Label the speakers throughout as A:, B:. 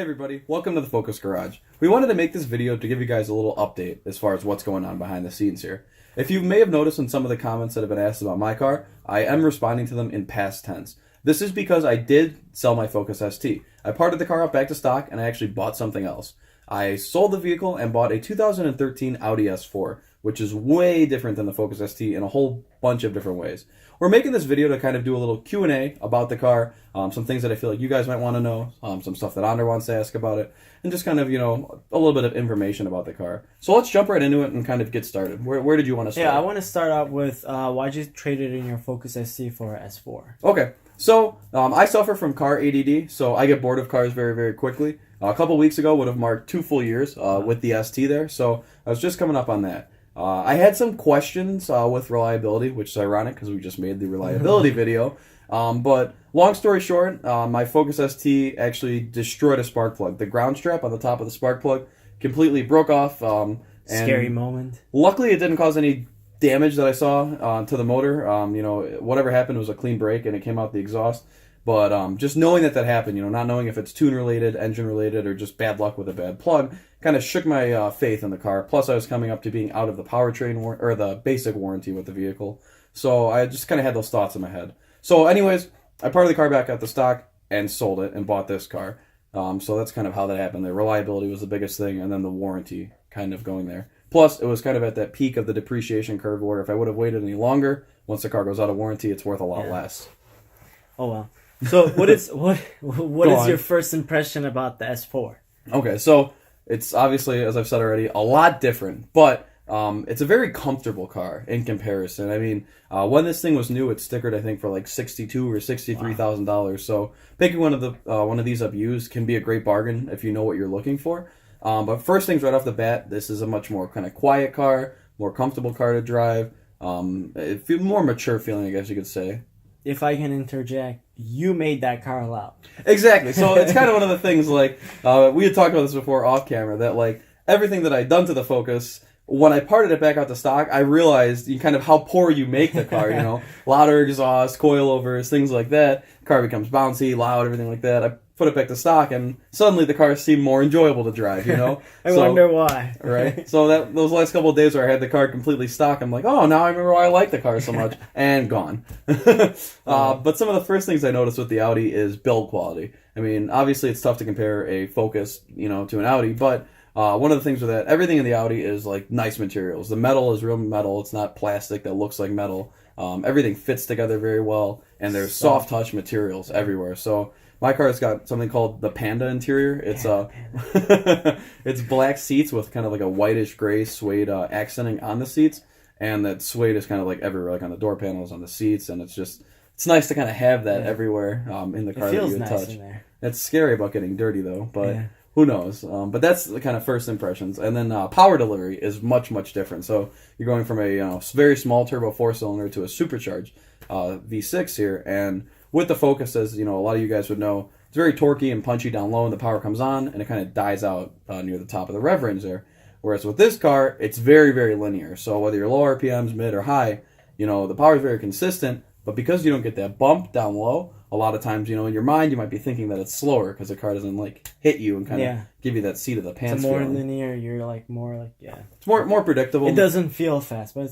A: Hey everybody, welcome to the Focus Garage. We wanted to make this video to give you guys a little update as far as what's going on behind the scenes here. If you may have noticed in some of the comments that have been asked about my car, I am responding to them in past tense. This is because I did sell my Focus ST. I parted the car out back to stock and I actually bought something else. I sold the vehicle and bought a 2013 Audi S4, which is way different than the Focus ST in a whole bunch of different ways. We're making this video to kind of do a little Q&A about the car, some things that I feel like you guys might want to know, some stuff that Andre wants to ask about it, and just kind of, a little bit of information about the car. So let's jump right into it and kind of get started. Where did you want to start?
B: Yeah, I want to start out with why'd you trade it in your Focus ST for an S4?
A: Okay, so I suffer from car ADD, so I get bored of cars very, very quickly. A couple weeks ago would have marked 2 full years with the ST there, so I was just coming up on that. I had some questions with reliability, which is ironic because we just made the reliability video. But long story short, my Focus ST actually destroyed a spark plug. The ground strap on the top of the spark plug completely broke off.
B: Scary moment.
A: Luckily, it didn't cause any damage that I saw to the motor. Whatever happened was a clean break and it came out the exhaust. But just knowing that happened, not knowing if it's tune related, engine related, or just bad luck with a bad plug, kind of shook my faith in the car. Plus, I was coming up to being out of the powertrain or the basic warranty with the vehicle, so I just kind of had those thoughts in my head. So, anyways, I parted the car back at the stock and sold it and bought this car. So that's kind of how that happened. The reliability was the biggest thing, and then the warranty kind of going there. Plus, it was kind of at that peak of the depreciation curve where if I would have waited any longer, once the car goes out of warranty, it's worth a lot less.
B: Oh well. So what is your first impression about the S4?
A: Okay, so it's obviously, as I've said already, a lot different, but it's a very comfortable car in comparison. I mean, when this thing was new, it stickered I think for like $62,000 or $63,000. So picking one of these up used can be a great bargain if you know what you're looking for. But first things right off the bat, this is a much more kind of quiet car, more comfortable car to drive. More mature feeling, I guess you could say.
B: If I can interject, you made that car loud.
A: Exactly. So it's kind of one of the things, like, we had talked about this before off camera, that, like, everything that I'd done to the Focus, when I parted it back out to stock, I realized kind of how poor you make the car, louder exhaust, coilovers, things like that. The car becomes bouncy, loud, everything like that. I put it back to stock, and suddenly the car seemed more enjoyable to drive,
B: I wonder why.
A: Right? So those last couple of days where I had the car completely stock, I'm like, oh, now I remember why I like the car so much, and gone. But some of the first things I noticed with the Audi is build quality. I mean, obviously it's tough to compare a Focus, to an Audi, but one of the things with that, everything in the Audi is like nice materials. The metal is real metal. It's not plastic that looks like metal. Everything fits together very well, and there's soft touch materials everywhere. So my car's got something called the Panda interior. It's it's black seats with kind of like a whitish gray suede accenting on the seats, and that suede is kind of like everywhere, like on the door panels, on the seats, and it's nice to kind of have that everywhere in the car
B: it feels
A: that you
B: nice
A: touch.
B: in there.
A: It's scary about getting dirty though, but who knows? But that's the kind of first impressions, and then power delivery is much, much different. So you're going from a very small turbo 4-cylinder to a supercharged V6 here, and with the Focus, as a lot of you guys would know, it's very torquey and punchy down low, and the power comes on, and it kind of dies out near the top of the rev range there. Whereas with this car, it's very, very linear. So whether you're low RPMs, mid, or high, the power is very consistent. But because you don't get that bump down low, a lot of times, in your mind, you might be thinking that it's slower because the car doesn't like hit you and kind of give you that seat of the pants.
B: It's more
A: feeling.
B: linear. You're like more like
A: It's more predictable.
B: It doesn't feel fast, but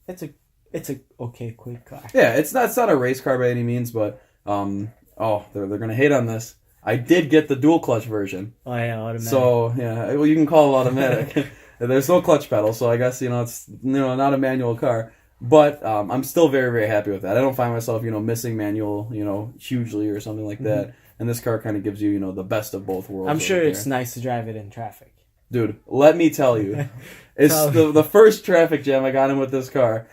B: it's a okay quick car.
A: Yeah, it's not a race car by any means, but they're gonna hate on this. I did get the dual clutch version.
B: Oh yeah, automatic.
A: So well, you can call it automatic. There's no clutch pedal, so I guess it's not a manual car. But I'm still very, very happy with that. I don't find myself missing manual hugely or something like that. And this car kind of gives you the best of both worlds.
B: I'm sure it's nice to drive it in traffic.
A: Dude, let me tell you, it's the first traffic jam I got in with this car,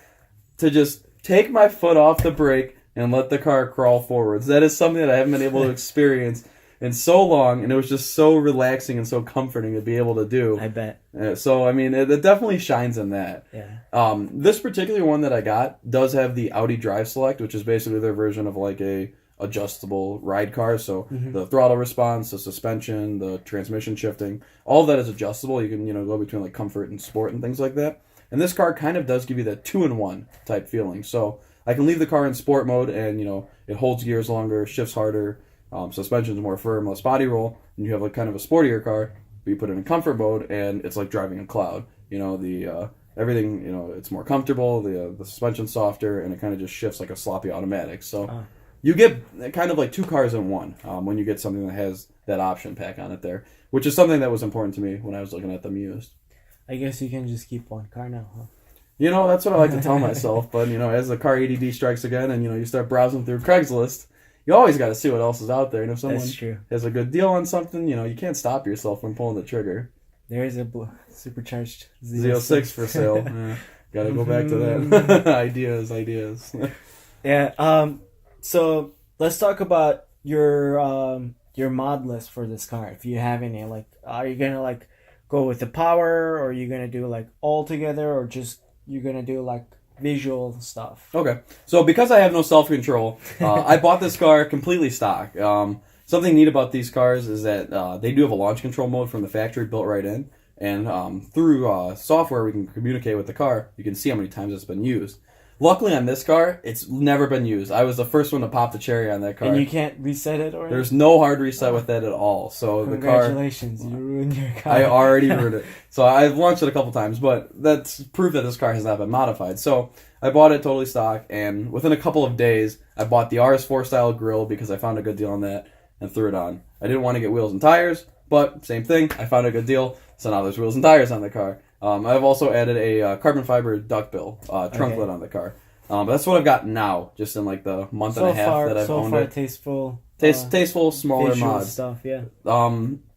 A: to just take my foot off the brake and let the car crawl forwards. That is something that I haven't been able to experience in so long, and it was just so relaxing and so comforting to be able to do.
B: I bet.
A: So, I mean, it definitely shines in that.
B: Yeah.
A: This particular one that I got does have the Audi Drive Select, which is basically their version of like a adjustable ride car. So the throttle response, the suspension, the transmission shifting, all of that is adjustable. You can, go between like comfort and sport and things like that. And this car kind of does give you that 2-in-1 type feeling. So I can leave the car in sport mode and, it holds gears longer, shifts harder, suspension's more firm, less body roll, and you have like kind of a sportier car, but you put it in comfort mode, and it's like driving a cloud. You know, the everything, you know, it's more comfortable, the suspension's softer, and it kind of just shifts like a sloppy automatic. So you get kind of like two cars in one when you get something that has that option pack on it there, which is something that was important to me when I was looking at them used.
B: I guess you can just keep one car now, huh?
A: You know, that's what I like to tell myself, but, you know, as the car ADD strikes again and, you know, you start browsing through Craigslist, you always got to see what else is out there. And if someone has a good deal on something, you know, you can't stop yourself from pulling the trigger.
B: There is a supercharged
A: Z06 for sale. Yeah, got to go back to that. ideas.
B: Yeah, so let's talk about your mod list for this car. If you have any, like, are you going to, like, go with the power, or are you going to do, like, all together, or just you're going to do, like, visual stuff?
A: Okay. So because I have no self-control, I bought this car completely stock. Something neat about these cars is that they do have a launch control mode from the factory built right in. And through software, we can communicate with the car. You can see how many times it's been used. Luckily on this car, it's never been used. I was the first one to pop the cherry on that car.
B: And you can't reset it, or
A: there's no hard reset with that at all. So
B: congratulations, you ruined your car.
A: I already ruined it. So I've launched it a couple times, but that's proof that this car has not been modified. So I bought it totally stock, and within a couple of days, I bought the RS4 style grille because I found a good deal on that and threw it on. I didn't want to get wheels and tires, but same thing. I found a good deal, so now there's wheels and tires on the car. I've also added a carbon fiber duckbill trunk lid on the car. But that's what I've got now, just in like the month and a half that I've owned it. Tasteful, smaller mods.
B: Stuff, yeah.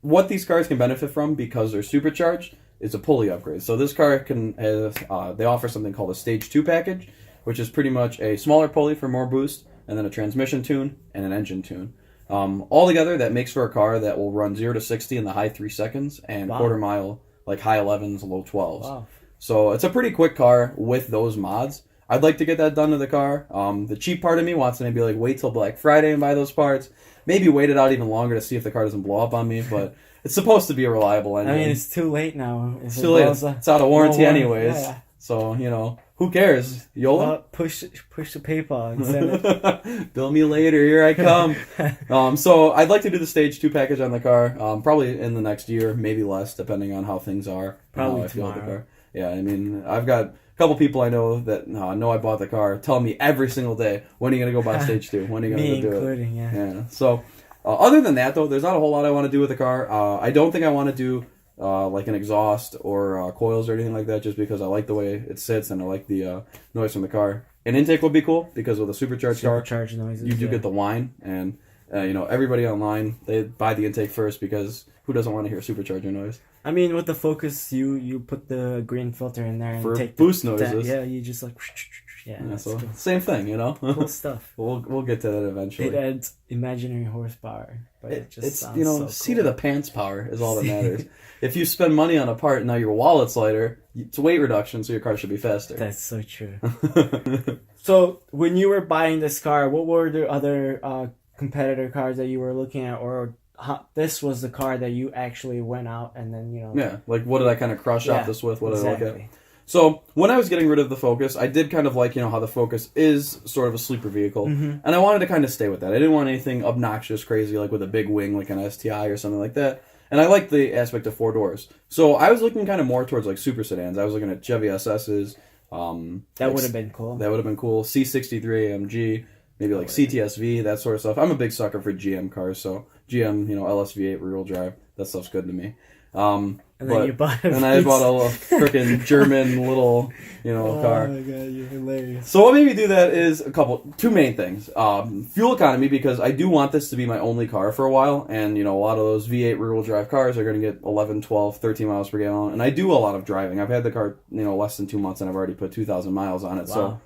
A: What these cars can benefit from, because they're supercharged, is a pulley upgrade. So this car they offer something called a Stage 2 package, which is pretty much a smaller pulley for more boost, and then a transmission tune and an engine tune. All together, that makes for a car that will run 0 to 60 in the high 3 seconds and quarter mile, like high 11s, low 12s.
B: Wow.
A: So it's a pretty quick car with those mods. I'd like to get that done to the car. The cheap part of me wants to maybe like wait till Black Friday and buy those parts. Maybe wait it out even longer to see if the car doesn't blow up on me, but it's supposed to be a reliable engine.
B: I mean, it's too late now.
A: It's too late. It's out of warranty anyways. Yeah. So, you know, who cares? YOLO?
B: Push the PayPal and send it.
A: Bill me later. Here I come. So I'd like to do the Stage 2 package on the car, probably in the next year, maybe less, depending on how things are.
B: Probably
A: how I feel
B: tomorrow.
A: with the car. Yeah, I mean, I've got a couple people I know that know I bought the car telling me every single day, when are you going to go buy Stage 2? When are you going to do it? Yeah. So other than that, though, there's not a whole lot I want to do with the car. I don't think I want to do like an exhaust or coils or anything like that, just because I like the way it sits and I like the noise from the car. An intake would be cool, because with a supercharged car,
B: noises,
A: you do get the whine, and you know, everybody online, they buy the intake first, because who doesn't want to hear supercharger noise?
B: I mean, with the Focus, you put the green filter in there and
A: for
B: take
A: boost noises.
B: Yeah, you just like
A: so cool. Same thing, you know.
B: Cool stuff.
A: We'll get to that eventually.
B: It adds imaginary horsepower, but it's sounds,
A: you know,
B: so
A: seat
B: cool.
A: of the pants power is all that matters. If you spend money on a part and now your wallet's lighter, it's weight reduction, so your car should be faster.
B: That's so true. So when you were buying this car, what were the other competitor cars that you were looking at, or this was the car that you actually went out and then, you know...
A: Yeah, like what did I kind of cross shop this with? What did I look at? So when I was getting rid of the Focus, I did kind of like, you know, how the Focus is sort of a sleeper vehicle. Mm-hmm. And I wanted to kind of stay with that. I didn't want anything obnoxious, crazy, like with a big wing, like an STI or something like that. And I liked the aspect of 4 doors. So I was looking kind of more towards like super sedans. I was looking at Chevy SS's.
B: That would have been cool.
A: That would have been cool. C63 AMG, maybe like CTSV, that sort of stuff. I'm a big sucker for GM cars, so GM, you know, LSV8 rear-wheel drive, that stuff's good to me.
B: And then you bought a
A: I bought a little freaking German little, you know, car.
B: Oh my god, you're hilarious.
A: So what made me do that is two main things. Fuel economy, because I do want this to be my only car for a while, and, you know, a lot of those V8 rear-wheel drive cars are going to get 11, 12, 13 miles per gallon, and I do a lot of driving. I've had the car, you know, less than 2 months, and I've already put 2,000 miles on it. Wow. So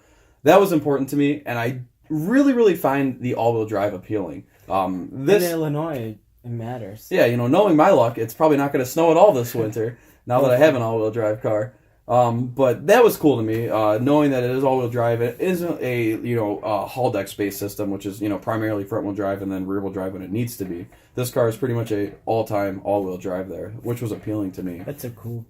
A: that was important to me, and I really, really find the all-wheel drive appealing.
B: In Illinois, it matters.
A: Yeah, you know, knowing my luck, it's probably not going to snow at all this winter, now that I have an all-wheel drive car. But that was cool to me, knowing that it is all-wheel drive. It isn't a, you know, hull deck space system, which is, you know, primarily front-wheel drive and then rear-wheel drive when it needs to be. This car is pretty much a all-time all-wheel drive there, which was appealing to me.
B: That's a cool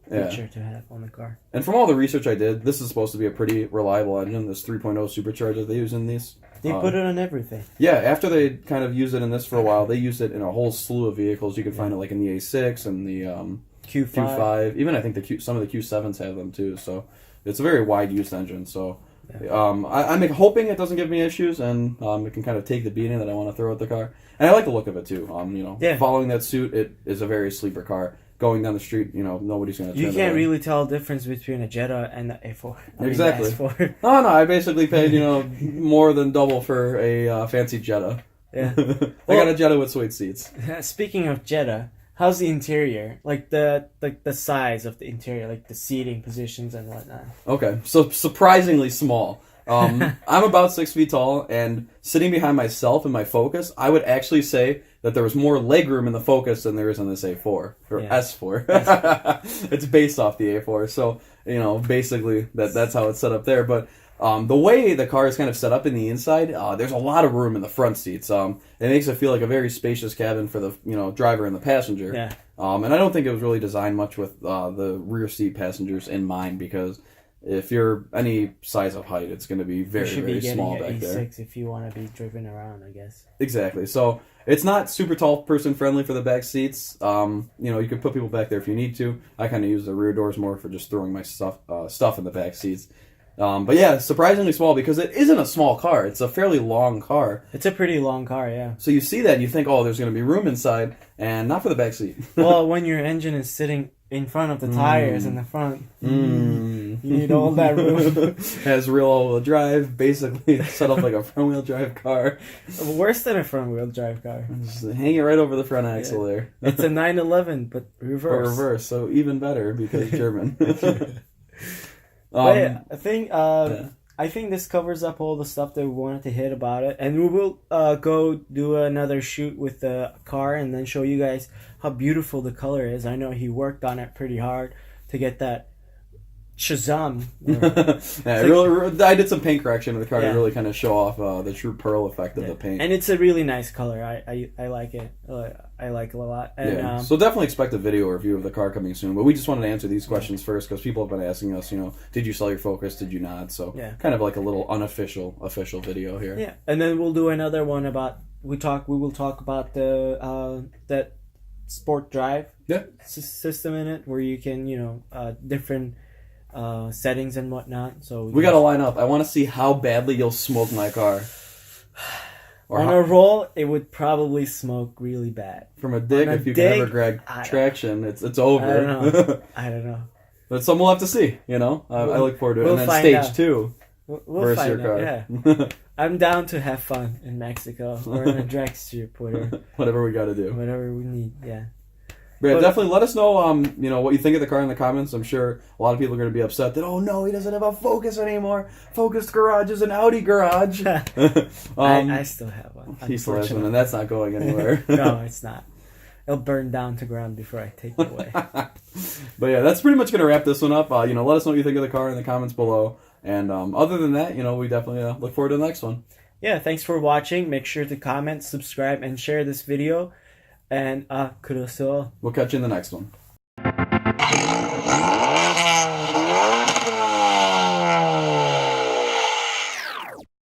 B: feature to have on the car.
A: And from all the research I did, this is supposed to be a pretty reliable engine, this 3.0 supercharger they use in these.
B: They put it on everything.
A: Yeah, after they kind of use it in this for a while, they use it in a whole slew of vehicles. You can find it like in the A6 and the Q5. Even I think some of the Q7s have them too. So it's a very wide use engine. So I'm hoping it doesn't give me issues and it can kind of take the beating that I want to throw at the car. And I like the look of it too. Following that suit, it is a very sleeper car. Going down the street, nobody's going to turn.
B: You can't really tell the difference between a Jetta and the A4.
A: Exactly.
B: The S4.
A: No, I basically paid more than double for a fancy Jetta.
B: Yeah,
A: I got a Jetta with sweet seats.
B: Speaking of Jetta, how's the interior? Like the size of the interior, like the seating positions and whatnot.
A: Okay, so surprisingly small. I'm about 6 feet tall, and sitting behind myself in my Focus, I would actually say that there was more legroom in the Focus than there is in this A4 or S4. It's based off the A4, so basically that's how it's set up there. But the way the car is kind of set up in the inside, there's a lot of room in the front seats. It makes it feel like a very spacious cabin for the driver and the passenger.
B: Yeah.
A: And I don't think it was really designed much with the rear seat passengers in mind, because if you're any size of height, it's going to be very, very small back there.
B: A6 if you want to be driven around, I guess.
A: Exactly. So it's not super tall person friendly for the back seats. You can put people back there if you need to. I kind of use the rear doors more for just throwing my stuff in the back seats. But yeah, surprisingly small, because it isn't a small car. It's a fairly long car.
B: It's a pretty long car, yeah.
A: So you see that and you think, oh, there's going to be room inside, and not for the back seat.
B: Well, when your engine is sitting in front of the tires in the front, you need all that room.
A: Has real all-wheel drive, basically set up like a front-wheel drive car.
B: Worse than a front-wheel drive car.
A: Just hang it right over the front axle there.
B: It's a 911, but reverse.
A: Or reverse, so even better because German.
B: But I think this covers up all the stuff that we wanted to hit about it, and we will go do another shoot with the car and then show you guys how beautiful the color is. I know he worked on it pretty hard to get that Shazam.
A: I did some paint correction in the car to really kind of show off the true pearl effect of the paint.
B: And it's a really nice color. I like it. I like it a lot. And,
A: so definitely expect a video review of the car coming soon. But we just wanted to answer these questions first, because people have been asking us, did you sell your Focus? Did you not? So kind of like a little official video here.
B: Yeah, and then we'll do another one about we will talk about the that sport drive system in it, where you can different settings and whatnot. So
A: we got to line up. I want to see how badly you'll smoke my car.
B: On a roll, it would probably smoke really bad.
A: From a dig, if you can ever grab traction, it's over.
B: I don't know.
A: But some we'll have to see. I look forward to it.
B: We'll
A: and then stage
B: out.
A: 2.
B: We'll find out. Yeah. I'm down to have fun in Mexico or in a drag strip,
A: whatever we got to do.
B: Whatever we need. Yeah.
A: But definitely let us know, what you think of the car in the comments. I'm sure a lot of people are going to be upset that, oh no, he doesn't have a Focus anymore. Focus garage is an Audi garage.
B: I still have one.
A: He still has one, and that's not going anywhere.
B: No, it's not. It'll burn down to ground before I take it away.
A: But yeah, that's pretty much going to wrap this one up. Let us know what you think of the car in the comments below. And other than that, we definitely look forward to the next one.
B: Yeah, thanks for watching. Make sure to comment, subscribe, and share this video. And kudos to all.
A: We'll catch you in the next one.